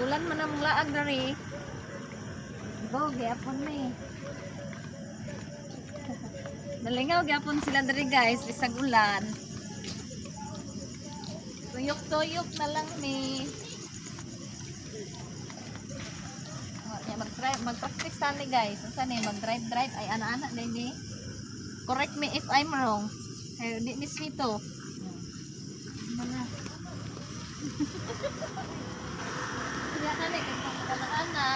ulan man ang laag dari. Go, gyapon ni. Nalingaw gyapon sila dari guys, bisag ulan. Tuyok-tuyok na lang ni. Mag-practice tani guys. Unsa ni mag-drive ay ana-ana din ni. Correct me if I'm wrong. Ay di miss nito. Mana. Kaya kani kag ana-ana.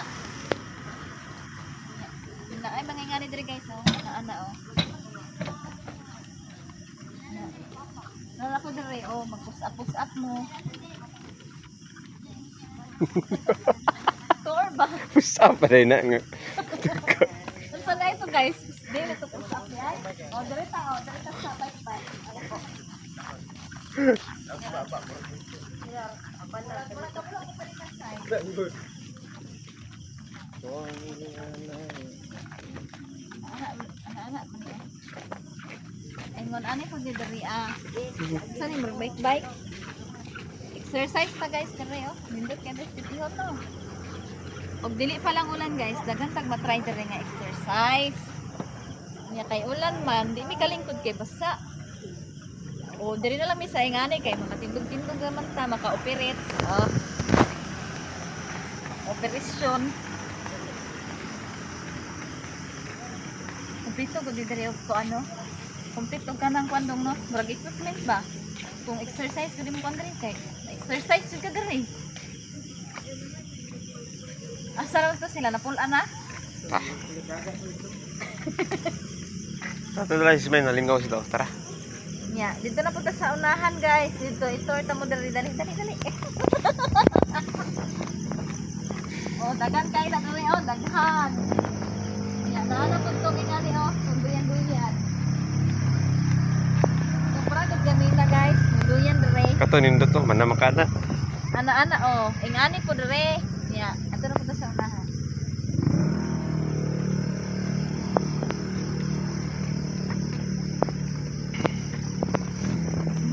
Na ay mangingani diri guys oh. Ana-ana oh. Nala ko diri oh, mag-push up mo. Ba? Push up pa rin na nga. Unsa na ito guys? Dili to push up ni ay. Oh, direta sa bike. Ano po? Ingon ani pag diri Sa ni bike. Exercise ta guys kare oh. Nindot kada city ho to. Og dili pa lang ulan guys, daghan tag matry diri nga exercise. Nya kay ulan man, di mi kalingkod kay basa. O diri na lang mi sa ingani kay makatindog-tindog man ta maka-operate. Operasyon. Kumpleto ko diri ko ano? Kumpleto ka nang kwandong no, murag equipment ba? Kung exercise gud mo kandiri kay exercise jud ka diri. Asa raw to sila napulaan na? Ito na si May nalingaw si Tara. Yeah, dito na punta sa unahan guys. Dito ito mo dali. Oh, dagan kay na dali oh, daghan. Ya, naana pud to ingani oh, sunduyan. Sobra gud gamina guys, sunduyan dire. Kato nindot to, man na makana. Ana-ana oh, ingani po dire. Ya, ato na punta sa unahan.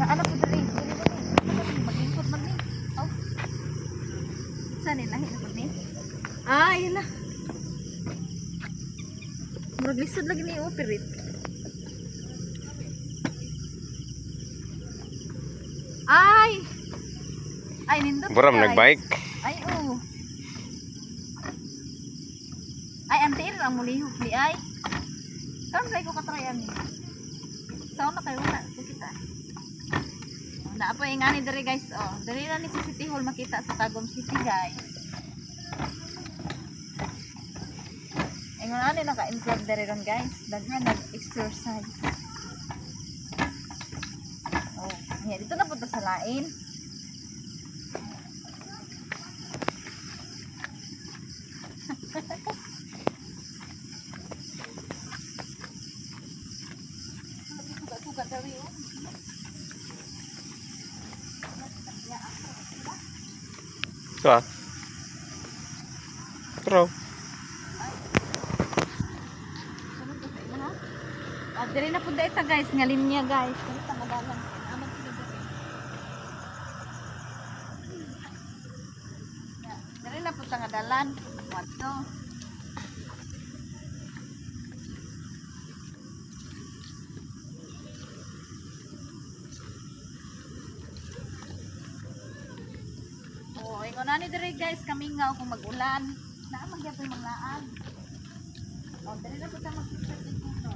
Ana po dire. Maglingkod man ni. Oh. Saan ni lahi na po ni? Ay, la. Murag lisod lagi ni operate. Ay, nindot. Buram nagbike. Ay, oh. Ay, antir ang mulihok ni ay. Karon kay ko katrayan ni. Sao na kayo na kita. Na po ingani diri guys, oh. Diri na ni sa City Hall makita sa Tagum City guys. Ingon ani naka-improve diri ron guys. Daghan nag-exercise. Oh, yeah, dito na punta sa lain. Sugat dari oh. So Pero diri na pud ita guys, nga linya guys. Dili ta madalan. Amang sila diri. Diri na pud ta nga dalan. Wato. Oh, ingon ani diri guys, kamingaw kung mag-ulan. Naa man gyapon manglaan. Oh, diri na pud ta mag-picture dito.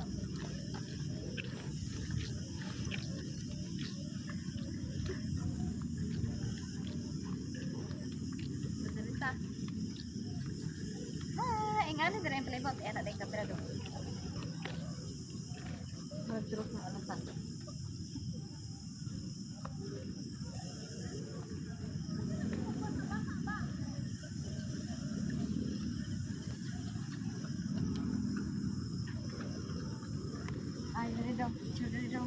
Ingani diri ang playbook, ana day kamera do. Mag-drop ng ano pa. Ay, diri daw, picture diri daw.